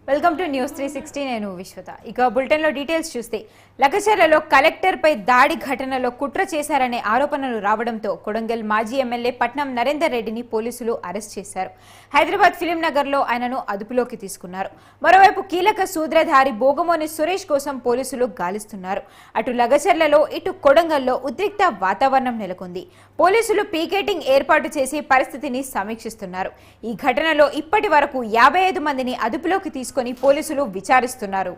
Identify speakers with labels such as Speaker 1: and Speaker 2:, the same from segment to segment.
Speaker 1: Welcome to news 360 నేను విశ్వత. ఇక bulletin లో డీటెయిల్స్ చూస్తే లగచర్లలో కలెక్టర్ పై దాడి ఘటనలో కుట్ర చేశారనే ఆరోపణలు రావడంతో కొడంగల్ మాజీ ఎమ్మెల్యే పట్నం నరేందర్ రెడ్డిని పోలీసులు అరెస్ట్ చేశారు. హైదరాబాద్ ఫిలిం నగర్ లో ఆయనను అదుపులోకి తీసుకున్నారు. మరోవైపు కీలక సూత్రధారి బోగమోని సురేష్ కోసం పోలీసులు గాలిస్తున్నారు. అటు లగచర్లలో ఇటు కొడంగల్లో ఉద్రిక్త వాతావరణం నెలకొంది. పోలీసులు పీకెటింగ్ ఏర్పాటు చేసి పరిస్థితిని సమీక్షిస్తున్నారు. ఈ ఘటనలో ఇప్పటి వరకు 55 మందిని అదుపులోకి తీసుకుని పోలీసులు విచారిస్తున్నారు.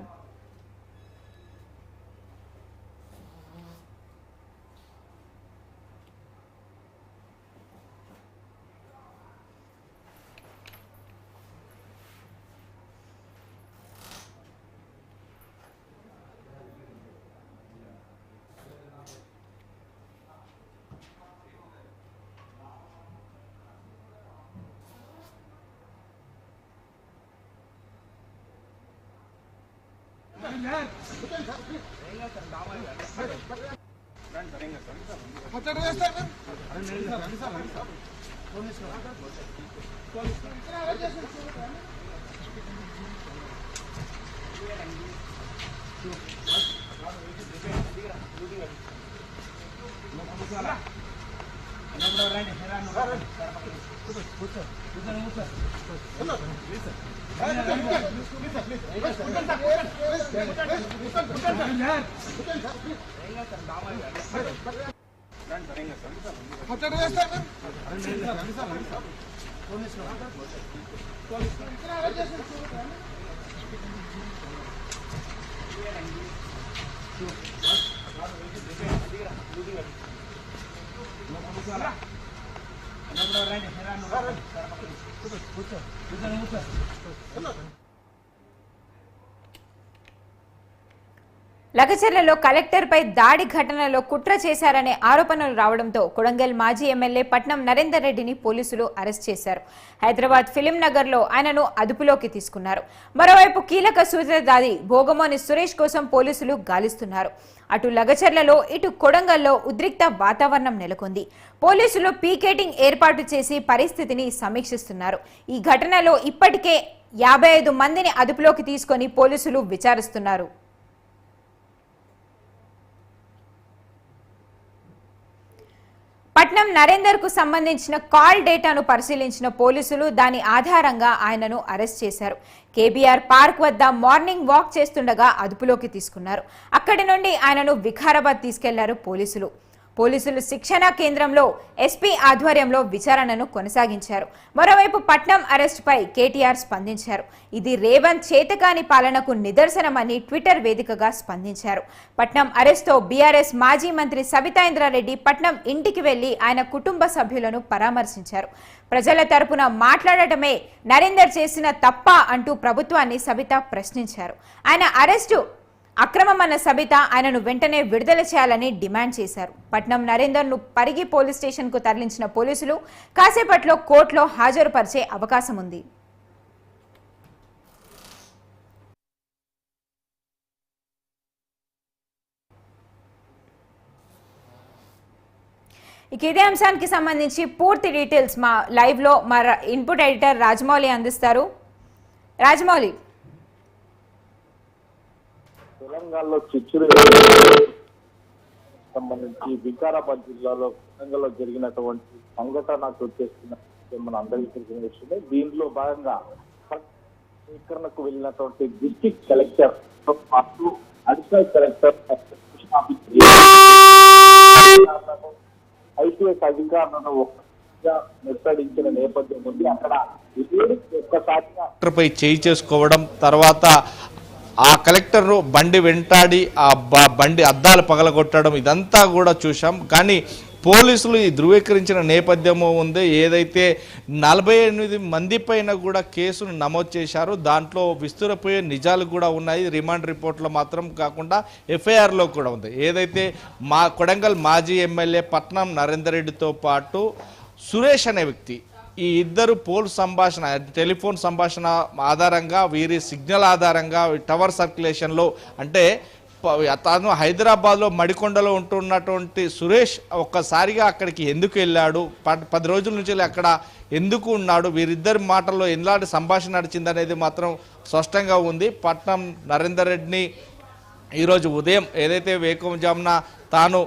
Speaker 1: లగచర్లలో కలెక్టర్ పై దాడి ఘటనలో కుట్ర చేశారనే ఆరోపణలు రావడంతో కొడంగల్ మాజీ ఎమ్మెల్యే పట్నం నరేందర్ రెడ్డిని పోలీసులు అరెస్ట్ చేశారు. హైదరాబాద్ ఫిలిం నగర్ లో ఆయనను అదుపులోకి తీసుకున్నారు. మరోవైపు కీలక సూత్రధారి బోగమోని సురేష్ కోసం పోలీసులు గాలిస్తున్నారు. అటు లగచర్లలో ఇటు కొడంగల్లో ఉద్రిక్త వాతావరణం నెలకొంది. పోలీసులు పీకెటింగ్ ఏర్పాటు చేసి పరిస్థితిని సమీక్షిస్తున్నారు. ఈ ఘటనలో ఇప్పటికే 55 మందిని అదుపులోకి తీసుకొని పోలీసులు విచారిస్తున్నారు. పట్నం నరేందర్ కు సంబంధించిన కాల్ డేటాను పరిశీలించిన పోలీసులు దాని ఆధారంగా ఆయనను అరెస్ట్ చేశారు. కేబీఆర్ పార్క్ వద్ద మార్నింగ్ వాక్ చేస్తుండగా అదుపులోకి తీసుకున్నారు. అక్కడి నుండి ఆయనను వికారాబాద్ తీసుకెళ్లారు పోలీసులు. శిక్షణా కేంద్రంలో ఎస్పీ ఆధ్వర్యంలో విచారణను కొనసాగించారు. మరోవైపు పట్నం అరెస్టుపై కేటీఆర్ స్పందించారు. ఇది రేవంత్ చేతకాని పాలనకు నిదర్శనమని ట్విట్టర్ వేదికగా స్పందించారు. పట్నం అరెస్టుతో బీఆర్ఎస్ మాజీ మంత్రి సబితా ఇంద్రారెడ్డి పట్నం ఇంటికి వెళ్లి ఆయన కుటుంబ సభ్యులను పరామర్శించారు. ప్రజల తరపున మాట్లాడటమే నరేందర్ చేసిన తప్ప అంటూ ప్రభుత్వాన్ని సబితా ప్రశ్నించారు. ఆయన అరెస్టు అక్రమమన్న సబిత ఆయనను వెంటనే విడుదల చేయాలని డిమాండ్ చేశారు. పట్నం నరేందర్ ను పరిగి పోలీస్ స్టేషన్ కు తరలించిన పోలీసులు కాసేపట్లో కోర్టులో హాజరుపరిచే అవకాశం ఉంది. ఇక ఇదే అంశానికి సంబంధించి పూర్తి డీటెయిల్స్ మా లైవ్ లో మా ఇన్పుట్ ఎడిటర్ రాజమౌళి అందిస్తారు. రాజమౌళి,
Speaker 2: తెలంగాణలో చిచ్చురు సంబంధించి వికారాబాద్ జిల్లాలో తెలంగాణలో జరిగినటువంటి సంఘటనకు వచ్చేస్తున్న మన అందరికీ తెలిసిన విషయమే. దీనిలో భాగంగా సేకరణకు వెళ్ళినటువంటి డిస్ట్రిక్ట్ కలెక్టర్ తో పాటు అడిషనల్ కలెక్టర్ ఐపీఎస్ అధికారులను ముట్టడించిన నేపథ్యం ఉంది. అక్కడ
Speaker 3: ఒక్కసారిగా చేయి చేసుకోవడం, తర్వాత ఆ కలెక్టర్ బండి వెంటాడి ఆ బండి అద్దాలు పగలగొట్టడం ఇదంతా కూడా చూసాం. కానీ పోలీసులు ఈ ధృవీకరించిన నేపథ్యము ఉంది. ఏదైతే 48 మంది పైన కూడా కేసును నమోదు చేశారు, దాంట్లో విస్తురపోయే నిజాలు కూడా ఉన్నాయి. రిమాండ్ రిపోర్ట్లో మాత్రం కాకుండా ఎఫ్ఐఆర్లో కూడా ఉంది. ఏదైతే కొడంగల్ మాజీ ఎమ్మెల్యే పట్నం నరేందర్ రెడ్డితో పాటు సురేష్ అనే వ్యక్తి, ఈ ఇద్దరు సంభాషణ టెలిఫోన్ సంభాషణ ఆధారంగా, వీరి సిగ్నల్ ఆధారంగా టవర్ సర్క్యులేషన్లో అంటే తాను హైదరాబాద్లో మడికొండలో ఉంటున్నటువంటి సురేష్ ఒక్కసారిగా అక్కడికి ఎందుకు వెళ్ళాడు, 10 రోజుల నుంచి అక్కడ ఎందుకు ఉన్నాడు, వీరిద్దరి మాటల్లో ఎలాంటి సంభాషణ నడిచిందనేది మాత్రం స్పష్టంగా ఉంది. పట్నం నరేందర్ రెడ్డిని ఈరోజు ఉదయం ఏదైతే వేకువజామున తాను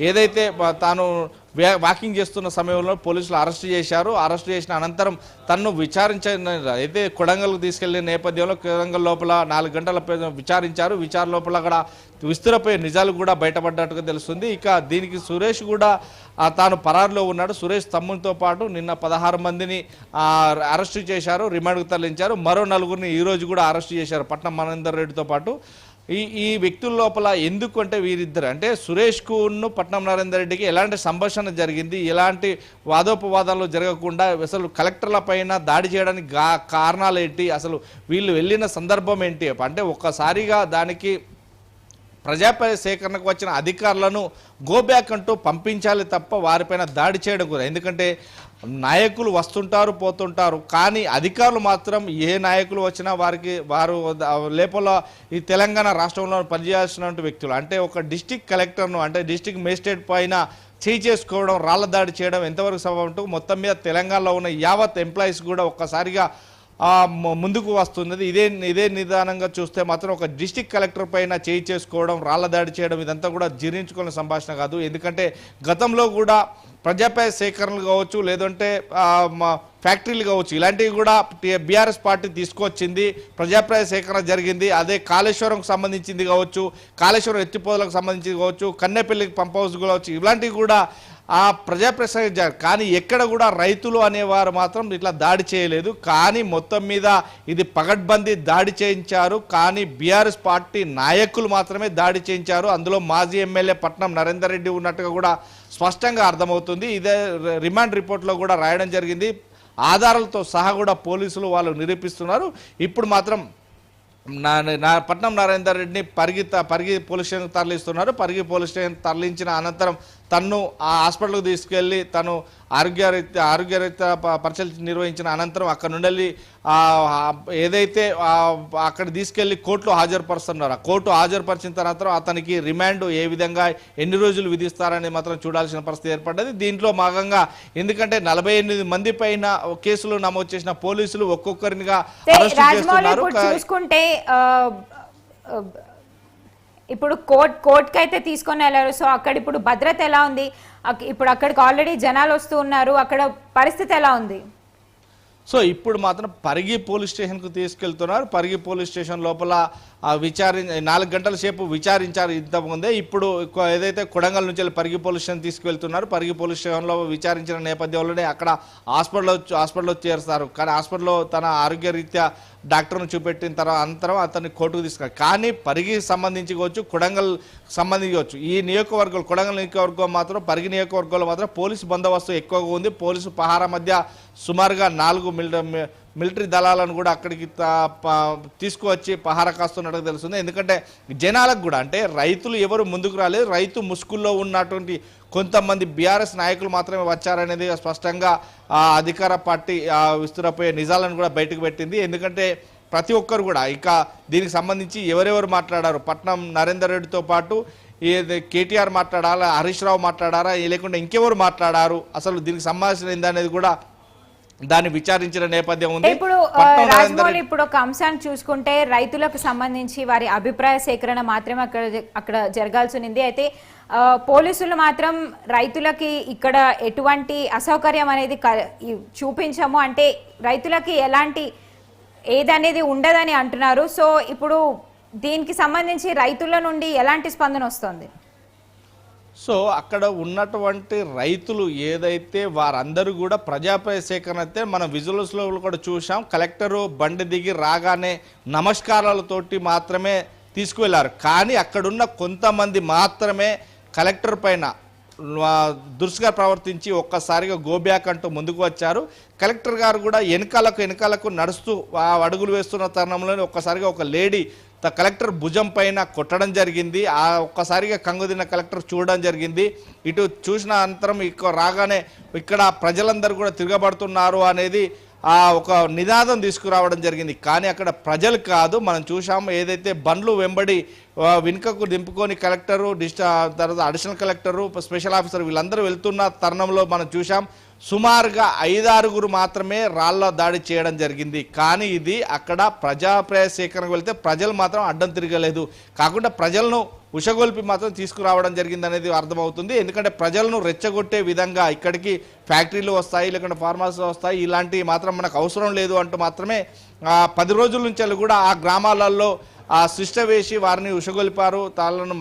Speaker 3: ఏదైతే తాను వాకింగ్ చేస్తున్న సమయంలో పోలీసులు అరెస్ట్ చేశారు. అరెస్ట్ చేసిన అనంతరం తన్ను అయితే కొడంగల్కు తీసుకెళ్లిన నేపథ్యంలో కొడంగల్ లోపల 4 గంటల విచారించారు. విచారణ లోపల అక్కడ విస్తురపోయే నిజాలు కూడా బయటపడ్డట్టుగా తెలుస్తుంది. ఇక దీనికి సురేష్ కూడా తాను పరారులో ఉన్నాడు. సురేష్ తమ్మునితో పాటు నిన్న 16 మందిని అరెస్టు చేశారు, రిమాండ్కు తరలించారు. మరో 4గురిని ఈరోజు కూడా అరెస్టు చేశారు పట్నం నరేందర్ రెడ్డితో పాటు. ఈ వ్యక్తుల లోపల ఎందుకంటే వీరిద్దరు అంటే సురేష్కు పట్నం నరేందర్ రెడ్డికి ఎలాంటి సంభాషణ జరిగింది, ఎలాంటి వాదోపవాదాలు జరగకుండా అసలు కలెక్టర్ల పైన దాడి చేయడానికి కారణాలు ఏంటి, అసలు వీళ్ళు వెళ్ళిన సందర్భం ఏంటి అంటే ఒక్కసారిగా దానికి ప్రజాపై సేకరణకు వచ్చిన అధికారులను గోబ్యాక్ అంటూ పంపించాలి తప్ప వారిపైన దాడి చేయడం కూడా. ఎందుకంటే నాయకులు వస్తుంటారు పోతుంటారు, కానీ అధికారులు మాత్రం ఏ నాయకులు వచ్చినా వారు లోపల ఈ తెలంగాణ రాష్ట్రంలో పనిచేయాల్సిన వ్యక్తులు అంటే ఒక డిస్టిక్ కలెక్టర్ను అంటే డిస్టిక్ మేజిస్ట్రేట్ పైన చేసుకోవడం, రాళ్ల దాడి చేయడం ఎంతవరకు సభ మొత్తం మీద తెలంగాణలో ఉన్న యావత్ ఎంప్లాయీస్ కూడా ఒక్కసారిగా ముందుకు వస్తున్నది. ఇదే నిదానంగా చూస్తే మాత్రం ఒక డిస్టిక్ కలెక్టర్ పైన చేసుకోవడం, రాళ్ల దాడి చేయడం ఇదంతా కూడా జీర్ణించుకునే సంభాషణ కాదు. ఎందుకంటే గతంలో కూడా ప్రజాపై సేకరణలు కావచ్చు, లేదంటే ఫ్యాక్టరీలు కావచ్చు, ఇలాంటివి కూడా బీఆర్ఎస్ పార్టీ తీసుకొచ్చింది. ప్రజాప్రాయ సేకరణ జరిగింది. అదే కాళేశ్వరంకు సంబంధించింది కావచ్చు, కాళేశ్వరం ఎత్తిపోదలకు సంబంధించింది కావచ్చు, కన్నెపల్లికి పంప్ హౌస్ కావచ్చు, ఇలాంటివి కూడా ప్రజాప్రసాద. కానీ ఎక్కడ కూడా రైతులు అనేవారు మాత్రం ఇట్లా దాడి చేయలేదు. కానీ మొత్తం మీద ఇది పగడ్బందీ దాడి చేయించారు. కానీ బీఆర్ఎస్ పార్టీ నాయకులు మాత్రమే దాడి చేయించారు. అందులో మాజీ ఎమ్మెల్యే పట్నం నరేందర్ రెడ్డి ఉన్నట్టుగా కూడా స్పష్టంగా అర్థమవుతుంది. ఇదే రిమాండ్ రిపోర్ట్లో కూడా రాయడం జరిగింది. ఆధారాలతో సహా కూడా పోలీసులు వాళ్ళు నిరూపిస్తున్నారు. ఇప్పుడు మాత్రం పట్నం నరేందర్ రెడ్డిని పరిగి పోలీస్ స్టేషన్కి తరలిస్తున్నారు. పరిగి పోలీస్ స్టేషన్ తరలించిన అనంతరం తన్ను ఆ హాస్పిటల్కి తీసుకెళ్ళి తను ఆరోగ్యరీత్యా పరిశీలన నిర్వహించిన అనంతరం అక్కడ నుండి ఏదైతే అక్కడ తీసుకెళ్లి కోర్టులో హాజరుపరుస్తున్నారు. ఆ కోర్టు హాజరుపరిచిన తర్వాత అతనికి రిమాండ్ ఏ విధంగా ఎన్ని రోజులు విధిస్తారని మాత్రం చూడాల్సిన పరిస్థితి ఏర్పడ్డది. దీంట్లో భాగంగా ఎందుకంటే 48 మంది పైన కేసులు నమోదు చేసిన పోలీసులు ఒక్కొక్కరినిగా అరెస్ట్ చేస్తున్నారు.
Speaker 1: చూసుకుంటే ఇప్పుడు కోర్టుకి అయితే తీసుకొని వెళ్ళారు. సో అక్కడ ఇప్పుడు భద్రత ఎలా ఉంది? ఇప్పుడు అక్కడికి ఆల్రెడీ జనాలు వస్తూ ఉన్నారు, అక్కడ పరిస్థితి ఎలా ఉంది?
Speaker 3: సో ఇప్పుడు మాత్రం పరిగి పోలీస్ స్టేషన్కు తీసుకెళ్తున్నారు. పరిగి పోలీస్ స్టేషన్ లోపల 4 గంటల సేపు విచారించారు ఇంతకుముందే. ఇప్పుడు ఏదైతే కొడంగల్ నుంచి పరిగి పోలీస్ స్టేషన్ తీసుకువెళ్తున్నారు. పరిగి పోలీస్ స్టేషన్లో విచారించిన నేపథ్యంలోనే అక్కడ హాస్పిటల్లో చేరుస్తారు. కానీ హాస్పిటల్లో తన ఆరోగ్యరీత్యా డాక్టర్ను చూపెట్టిన తర్వాత అనంతరం అతన్ని కోర్టుకు తీసుకున్నారు. కానీ పరిగికి సంబంధించి కావచ్చు, కొడంగల్ సంబంధించి కావచ్చు, ఈ నియోజకవర్గాలు కొడంగల్ నియోజకవర్గం మాత్రం పరిగి నియోజకవర్గంలో మాత్రం పోలీసు బందోబస్తు ఎక్కువగా ఉంది. పోలీసు పహారా మధ్య సుమారుగా 4 మిలిటరీ దళాలను కూడా అక్కడికి తీసుకువచ్చి పహారా కాస్తున్నట్టుగా తెలుస్తుంది. ఎందుకంటే జనాలకు కూడా అంటే రైతులు ఎవరు ముందుకు రాలేదు, రైతు ముసుగుల్లో ఉన్నటువంటి కొంతమంది బీఆర్ఎస్ నాయకులు మాత్రమే వచ్చారనేది స్పష్టంగా అధికార పార్టీ విస్తురపోయే నిజాలను కూడా బయటకు పెట్టింది. ఎందుకంటే ప్రతి ఒక్కరు కూడా ఇక దీనికి సంబంధించి ఎవరెవరు మాట్లాడారు, పట్నం నరేందర్ రెడ్డితో పాటు కేటీఆర్ మాట్లాడారా, హరీష్ రావు మాట్లాడారా, లేకుండా ఇంకెవరు మాట్లాడారు, అసలు దీనికి సంబంధించిన ఏందనేది కూడా దాన్ని విచారించిన నేపథ్యం ఉంది.
Speaker 1: ఇప్పుడు రాజమౌళి ఇప్పుడు ఒక అంశాన్ని చూసుకుంటే రైతులకు సంబంధించి వారి అభిప్రాయ సేకరణ మాత్రమే అక్కడ జరగాల్సి ఉంది. అయితే పోలీసులు మాత్రం రైతులకి ఇక్కడ ఎటువంటి అసౌకర్యం అనేది చూపించము అంటే రైతులకి ఎలాంటి ఏదనేది ఉండదని అంటున్నారు. సో ఇప్పుడు దీనికి సంబంధించి రైతుల నుండి ఎలాంటి స్పందన వస్తుంది?
Speaker 3: సో అక్కడ ఉన్నటువంటి రైతులు ఏదైతే వారందరూ కూడా ప్రజాపై సేకరణ అయితే మనం విజువల్స్లో కూడా చూసాం. కలెక్టరు బండి దిగి రాగానే నమస్కారాలతోటి మాత్రమే తీసుకువెళ్ళారు. కానీ అక్కడున్న కొంతమంది మాత్రమే కలెక్టర్ పైన దురుసుగా ప్రవర్తించి ఒక్కసారిగా గోబ్యాక్ అంటూ ముందుకు వచ్చారు. కలెక్టర్ గారు కూడా వెనకాలకు నడుస్తూ అడుగులు వేస్తున్న తరుణంలోనే ఒక్కసారిగా ఒక లేడీ కలెక్టర్ భుజం పైన కొట్టడం జరిగింది. ఒక్కసారిగా కంగుదిన్న కలెక్టర్ చూడడం జరిగింది. ఇటు చూసిన అనంతరం రాగానే ఇక్కడ ప్రజలందరూ కూడా తిరగబడుతున్నారు అనేది ఒక నినాదం తీసుకురావడం జరిగింది. కానీ అక్కడ ప్రజలు కాదు, మనం చూసాము ఏదైతే బండ్లు వెంబడి వెనుకకు దింపుకొని కలెక్టరు తర్వాత అడిషనల్ కలెక్టరు స్పెషల్ ఆఫీసర్ వీళ్ళందరూ వెళ్తున్న తరుణంలో మనం చూసాం సుమారుగా 5-6 మాత్రమే రాళ్ల దాడి చేయడం జరిగింది. కానీ ఇది అక్కడ ప్రజాప్రాయ సేకరణకు వెళ్తే ప్రజలు మాత్రం అడ్డం తిరగలేదు, కాకుండా ప్రజలను ఉషగొల్పి మాత్రం తీసుకురావడం జరిగింది అనేది అర్థమవుతుంది. ఎందుకంటే ప్రజలను రెచ్చగొట్టే విధంగా ఇక్కడికి ఫ్యాక్టరీలు వస్తాయి, లేకుంటే ఫార్మాసీలు వస్తాయి, ఇలాంటివి మాత్రం మనకు అవసరం లేదు అంటూ మాత్రమే 10 రోజుల నుంచి కూడా ఆ గ్రామాలలో శిష్ట వేసి వారిని ఉషగొల్పారు, తాళ్ళను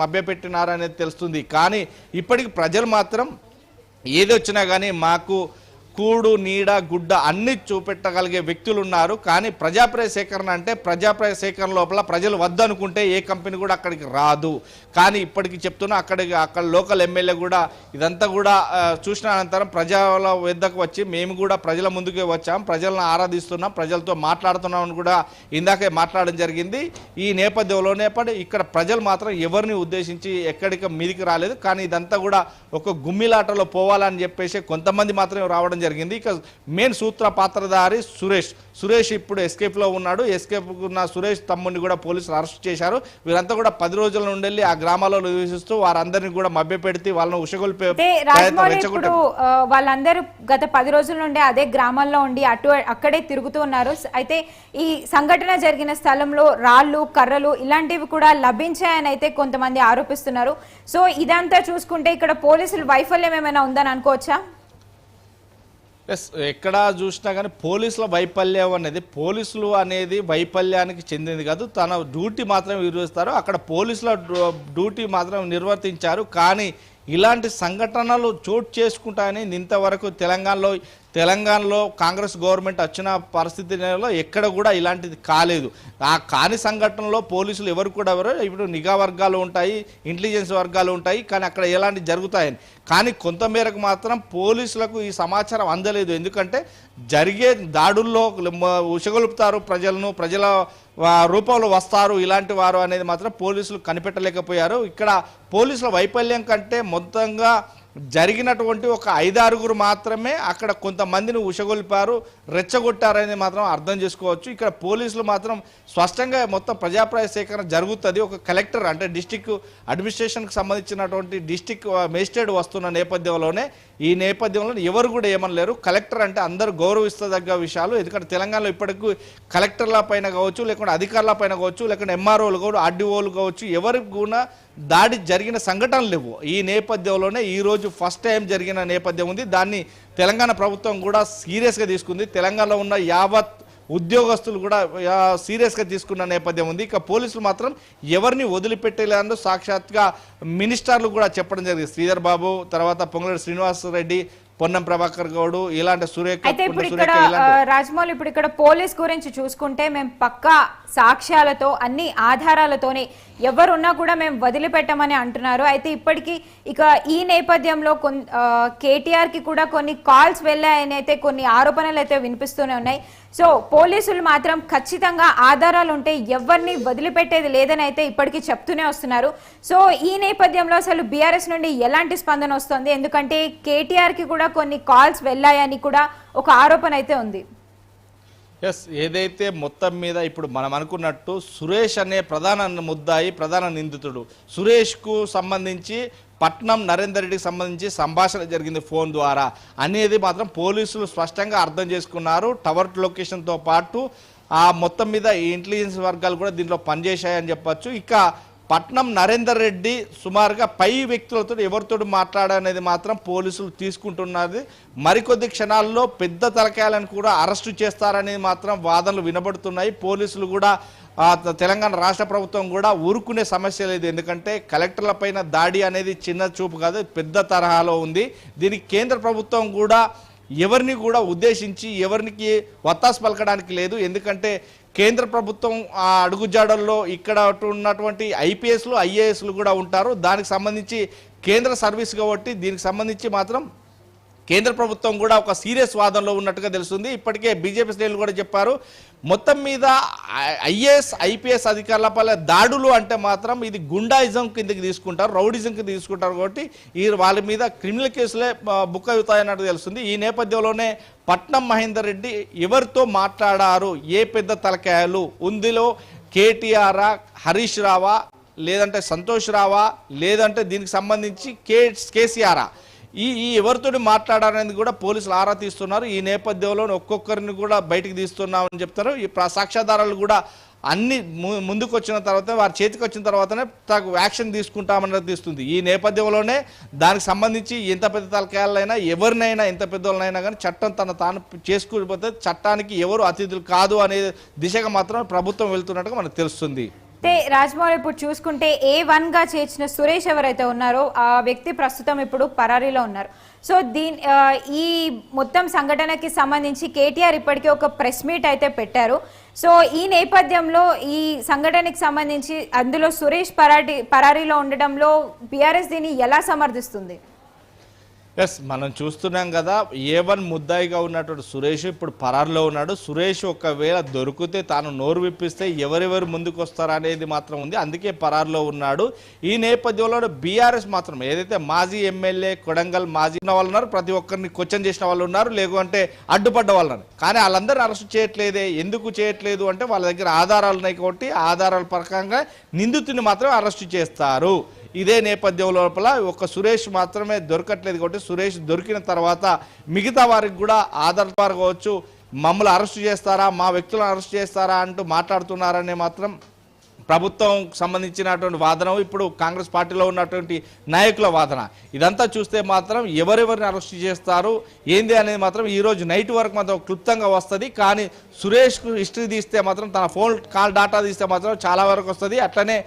Speaker 3: మభ్యపెట్టినారు అనేది తెలుస్తుంది. కానీ ఇప్పటికి ప్రజలు మాత్రం ఏది వచ్చినా కానీ మాకు కూడు నీడ గుడ్డ అన్ని చూపెట్టగలిగే వ్యక్తులు ఉన్నారు. కానీ ప్రజాప్రాయ సేకరణ అంటే ప్రజాప్రాయ సేకరణ లోపల ప్రజలు వద్దనుకుంటే ఏ కంపెనీ కూడా అక్కడికి రాదు. కానీ ఇప్పటికి చెప్తున్నా అక్కడ లోకల్ ఎమ్మెల్యే కూడా ఇదంతా కూడా చూసిన అనంతరం ప్రజల వద్దకు వచ్చి మేము కూడా ప్రజల ముందుకే వచ్చాం, ప్రజలను ఆరాధిస్తున్నాం, ప్రజలతో మాట్లాడుతున్నాం అని కూడా ఇందాకే మాట్లాడడం జరిగింది. ఈ నేపథ్యంలోనే ఇక్కడ ప్రజలు మాత్రం ఎవరిని ఉద్దేశించి ఎక్కడికి మీదికి రాలేదు. కానీ ఇదంతా కూడా ఒక గుమ్మిలాటలో పోవాలని చెప్పేసి కొంతమంది మాత్రమే రావడం జరిగింది. ఇక మెయిన్ సూత్ర పాత్రధారి సురేష్ ఇప్పుడు ఎస్కేప్ లో ఉన్నాడు. ఎస్కేప్ ఉన్న సురేష్ తమ్ముడిని కూడా పోలీసులు అరెస్ట్ చేశారు. వీరంతా కూడా 10 రోజుల నుండి వెళ్ళి ఆ గ్రామాల్లో నివసిస్తూ వారందరినీ కూడా మభ్యపెడితే వాళ్ళని ఉషగొల్పే
Speaker 1: వాళ్ళందరూ గత 10 రోజుల నుండి అదే గ్రామాల్లో ఉండి అక్కడే తిరుగుతూ ఉన్నారు. అయితే ఈ సంఘటన జరిగిన స్థలంలో రాళ్లు కర్రలు ఇలాంటివి కూడా లభించాయని అయితే కొంతమంది ఆరోపిస్తున్నారు. సో ఇదంతా చూసుకుంటే ఇక్కడ పోలీసులు వైఫల్యం ఏమైనా ఉందని అనుకోవచ్చా?
Speaker 3: ఎక్కడ చూసినా కానీ పోలీసుల వైఫల్యం అనేది పోలీసులు అనేది వైఫల్యానికి చెందింది కాదు, తన డ్యూటీ మాత్రం నిర్వహిస్తారు. అక్కడ పోలీసుల డ్యూటీ మాత్రం నిర్వర్తించారు. కానీ ఇలాంటి సంఘటనలు చోటు చేసుకుంటాయని ఇంతవరకు తెలంగాణలో కాంగ్రెస్ గవర్నమెంట్ వచ్చిన పరిస్థితిలో ఎక్కడ కూడా ఇలాంటిది కాలేదు. ఆ కాని సంఘటనలో పోలీసులు ఎవరు ఇప్పుడు నిఘా వర్గాలు ఉంటాయి, ఇంటెలిజెన్స్ వర్గాలు ఉంటాయి, కానీ అక్కడ ఎలాంటివి జరుగుతాయని. కానీ కొంతమేరకు మాత్రం పోలీసులకు ఈ సమాచారం అందలేదు. ఎందుకంటే జరిగే దాడుల్లో ఉషగొలుపుతారు ప్రజలను, ప్రజల రూపంలో వస్తారు ఇలాంటి వారు అనేది మాత్రం పోలీసులు కనిపెట్టలేకపోయారు. ఇక్కడ పోలీసుల వైఫల్యం కంటే మొత్తంగా జరిగినటువంటి ఒక 5-6 మాత్రమే అక్కడ కొంతమందిని ఉషగొల్పారు, రెచ్చగొట్టారని మాత్రం అర్థం చేసుకోవచ్చు. ఇక్కడ పోలీసులు మాత్రం స్పష్టంగా మొత్తం ప్రజాప్రాయ సేకరణ జరుగుతుంది. ఒక కలెక్టర్ అంటే డిస్టిక్ అడ్మినిస్ట్రేషన్కి సంబంధించినటువంటి డిస్టిక్ మేజిస్ట్రేట్ వస్తున్న నేపథ్యంలోనే ఈ నేపథ్యంలో ఎవరు కూడా ఏమనలేరు. కలెక్టర్ అంటే అందరూ గౌరవిస్తదగ్గ విషయాలు. ఎందుకంటే తెలంగాణలో ఇప్పటికీ కలెక్టర్ల పైన కావచ్చు, లేకుంటే అధికారుల పైన కావచ్చు, లేకుంటే ఎంఆర్ఓలు కావచ్చు, ఆర్డీఓలు కావచ్చు, ఎవరికి కూడా దాడి జరిగిన సంఘటనలు లేవు. ఈ నేపథ్యంలోనే ఈరోజు ఫస్ట్ టైం జరిగిన నేపథ్యం ఉంది. దాన్ని తెలంగాణ ప్రభుత్వం కూడా సీరియస్గా తీసుకుంది. తెలంగాణలో ఉన్న యావత్ ఉద్యోగస్తులు కూడా సీరియస్గా తీసుకున్న నేపథ్యం ఉంది. ఇక పోలీసులు మాత్రం ఎవరిని వదిలిపెట్టలేదని సాక్షాత్గా మినిస్టర్లు కూడా చెప్పడం జరిగింది. శ్రీధర్ బాబు, తర్వాత పొంగులేటి శ్రీనివాస్ రెడ్డి, పొన్నం ప్రభాకర్ గౌడ్, ఇలాంటి
Speaker 1: అయితే ఇప్పుడు ఇక్కడ రాజమౌళి ఇప్పుడు ఇక్కడ పోలీస్ గురించి చూసుకుంటే మేము పక్కా సాక్ష్యాలతో అన్ని ఆధారాలతోనే ఎవరున్నా కూడా మేము వదిలిపెట్టమని అంటున్నారు. అయితే ఇప్పటికీ ఇక ఈ నేపథ్యంలో కేటీఆర్ కి కూడా కొన్ని కాల్స్ వెళ్ళాయని అయితే కొన్ని ఆరోపణలు అయితే వినిపిస్తూనే ఉన్నాయి. సో పోలీసులు మాత్రం ఖచ్చితంగా ఆధారాలు ఉంటే ఎవరిని వదిలిపెట్టేది లేదని అయితే ఇప్పటికీ చెప్తూనే వస్తున్నారు. సో ఈ నేపథ్యంలో అసలు బీఆర్ఎస్ నుండి ఎలాంటి స్పందన వస్తుంది? ఎందుకంటే కేటీఆర్ కి కూడా కొన్ని కాల్స్ వెళ్ళాయని కూడా ఒక ఆరోపణ అయితే ఉంది.
Speaker 3: ఏదైతే మొత్తం మీద ఇప్పుడు మనం అనుకున్నట్టు సురేష్ అనే ప్రధాన ముద్దాయి, ప్రధాన నిందితుడు సురేష్కు సంబంధించి పట్నం నరేందర్ రెడ్డికి సంబంధించి సంభాషణ జరిగింది ఫోన్ ద్వారా అనేది మాత్రం పోలీసులు స్పష్టంగా అర్థం చేసుకున్నారు. టవర్ లొకేషన్తో పాటు ఆ మొత్తం మీద ఇంటెలిజెన్స్ వర్గాలు కూడా దీంట్లో పనిచేశాయని చెప్పచ్చు. ఇక పట్నం నరేందర్ రెడ్డి సుమారుగా పై వ్యక్తులతో ఎవరితో మాట్లాడనేది మాత్రం పోలీసులు తీసుకుంటున్నది. మరికొద్ది క్షణాల్లో పెద్ద తలకాయాలను కూడా అరెస్టు చేస్తారనేది మాత్రం వాదనలు వినబడుతున్నాయి. పోలీసులు కూడా తెలంగాణ రాష్ట్ర ప్రభుత్వం కూడా ఊరుకునే సమస్య లేదు. ఎందుకంటే కలెక్టర్ల పైన దాడి అనేది చిన్న చూపు కాదు, పెద్ద తరహాలో ఉంది. దీనికి కేంద్ర ప్రభుత్వం కూడా ఎవరిని కూడా ఉద్దేశించి ఎవరికి వత్తాసు పలకడానికి లేదు. ఎందుకంటే కేంద్ర ప్రభుత్వం ఆ అడుగుజాడల్లో ఇక్కడ ఉన్నటువంటి ఐపీఎస్లు ఐఏఎస్లు కూడా ఉంటారు. దానికి సంబంధించి కేంద్ర సర్వీస్ కాబట్టి దీనికి సంబంధించి మాత్రం కేంద్ర ప్రభుత్వం కూడా ఒక సీరియస్ వాదనలో ఉన్నట్టుగా తెలుస్తుంది. ఇప్పటికే బీజేపీ శ్రేణులు కూడా చెప్పారు, మొత్తం మీద ఐఏఎస్ ఐపీఎస్ అధికారులపై దాడులు అంటే మాత్రం ఇది గుండాయిజం కిందకి తీసుకుంటారు, రౌడిజం కింద తీసుకుంటారు. కాబట్టి వాళ్ళ మీద క్రిమినల్ కేసులే బుక్ అవుతాయన్నట్టు తెలుస్తుంది. ఈ నేపథ్యంలోనే పట్నం మహేందర్ రెడ్డి ఎవరితో మాట్లాడారు, ఏ పెద్ద తలకాయలు ఉందిలో కేటీఆర్, హరీష్ రావా, లేదంటే సంతోష్ రావా, లేదంటే దీనికి సంబంధించి కేసీఆర్ ఈ ఎవరితో మాట్లాడారనేది కూడా పోలీసులు ఆరా తీస్తున్నారు. ఈ నేపథ్యంలో ఒక్కొక్కరిని కూడా బయటికి తీస్తున్నామని చెప్తారు. ఈ సాక్ష్యాధారాలు కూడా అన్ని ముందుకు వచ్చిన తర్వాత, వారి చేతికి వచ్చిన తర్వాతనే తగు యాక్షన్ తీసుకుంటామన్నది తీస్తుంది. ఈ నేపథ్యంలోనే దానికి సంబంధించి ఎంత పెద్ద తలకాయాలైనా ఎవరినైనా ఎంత పెద్దవాళ్ళైనా కానీ చట్టం తాను చేసుకుపోతే చట్టానికి ఎవరు అతిథులు కాదు అనే దిశగా మాత్రం ప్రభుత్వం వెళ్తున్నట్టుగా మనకు తెలుస్తుంది.
Speaker 1: అయితే రాజ్మోహన్, ఇప్పుడు చూసుకుంటే A1 గా చేర్చిన సురేష్ ఎవరైతే ఉన్నారో ఆ వ్యక్తి ప్రస్తుతం ఇప్పుడు పరారీలో ఉన్నారు. సో ఈ మొత్తం సంఘటనకి సంబంధించి కేటీఆర్ ఇప్పటికే ఒక ప్రెస్ మీట్ అయితే పెట్టారు. సో ఈ నేపథ్యంలో ఈ సంఘటనకి సంబంధించి అందులో సురేష్ పరారీలో ఉండడంలో బీఆర్ఎస్ దీన్ని ఎలా సమర్థిస్తుంది?
Speaker 3: ఎస్, మనం చూస్తున్నాం కదా, A1 ముద్దాయిగా ఉన్నటువంటి సురేష్ ఇప్పుడు పరారులో ఉన్నాడు. సురేష్ ఒకవేళ దొరికితే తాను నోరు విప్పిస్తే ఎవరెవరు ముందుకు వస్తారా అనేది మాత్రం ఉంది, అందుకే పరారులో ఉన్నాడు. ఈ నేపథ్యంలో బీఆర్ఎస్ మాత్రం ఏదైతే మాజీ ఎమ్మెల్యే కొడంగల్ మాజీ ఉన్న వాళ్ళు ఉన్నారు, ప్రతి ఒక్కరిని క్వశ్చన్ చేసిన వాళ్ళు ఉన్నారు, లేకుంటే అడ్డుపడ్డ వాళ్ళు, కానీ వాళ్ళందరూ అరెస్ట్ చేయట్లేదే. ఎందుకు చేయట్లేదు అంటే వాళ్ళ దగ్గర ఆధారాలు ఉన్నాయి కాబట్టి ఆధారాల ప్రకారంగా నిందితుని మాత్రం అరెస్ట్ చేస్తారు. ఇదే నేపథ్యం లోపల ఒక సురేష్ మాత్రమే దొరకట్లేదు కాబట్టి సురేష్ దొరికిన తర్వాత మిగతా వారికి కూడా ఆధార్ ద్వారా కావచ్చు మమ్మల్ని అరెస్ట్ చేస్తారా, మా వ్యక్తులను అరెస్ట్ చేస్తారా అంటూ మాట్లాడుతున్నారనే మాత్రం ప్రభుత్వం సంబంధించినటువంటి వాదన, ఇప్పుడు కాంగ్రెస్ పార్టీలో ఉన్నటువంటి నాయకుల వాదన. ఇదంతా చూస్తే మాత్రం ఎవరెవరిని అరెస్ట్ చేస్తారు ఏంది అనేది మాత్రం ఈరోజు నైట్ వరకు మాత్రం క్లుప్తంగా వస్తుంది. కానీ సురేష్కు హిస్టరీ తీస్తే మాత్రం తన ఫోన్ కాల్ డాటా తీస్తే మాత్రం చాలా వరకు వస్తుంది. అట్లనే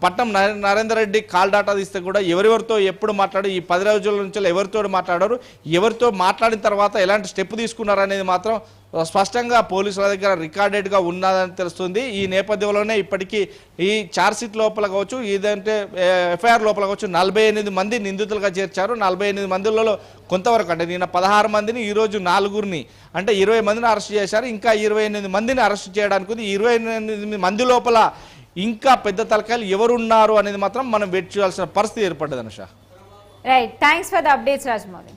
Speaker 3: పట్నం నరేందర్ రెడ్డి కాల్ డాటా తీస్తే కూడా ఎవరెవరితో ఎప్పుడు మాట్లాడు, ఈ 10 రోజుల నుంచి ఎవరితో మాట్లాడారు, ఎవరితో మాట్లాడిన తర్వాత ఎలాంటి స్టెప్ తీసుకున్నారు అనేది మాత్రం స్పష్టంగా పోలీసుల దగ్గర రికార్డెడ్గా ఉన్నదని తెలుస్తుంది. ఈ నేపథ్యంలోనే ఇప్పటికీ ఈ ఛార్జ్షీట్ లోపల కావచ్చు, ఇదంటే ఎఫ్ఐఆర్ లోపల కావచ్చు 48 మంది నిందితులుగా చేర్చారు. 48 మందిలో కొంతవరకు అంటే నిన్న 16 మందిని, ఈరోజు 4గురిని అంటే 20 మందిని అరెస్ట్ చేశారు. ఇంకా 28 మందిని అరెస్ట్ చేయడానికి ఉంది. 28 మంది లోపల ఇంకా పెద్ద తలకాయలు ఎవరున్నారు అనేది మాత్రం మనం వెయిట్ చేయాల్సిన పరిస్థితి ఏర్పడ్డది. Anusha,
Speaker 1: right, thanks for the updates Rajamouli.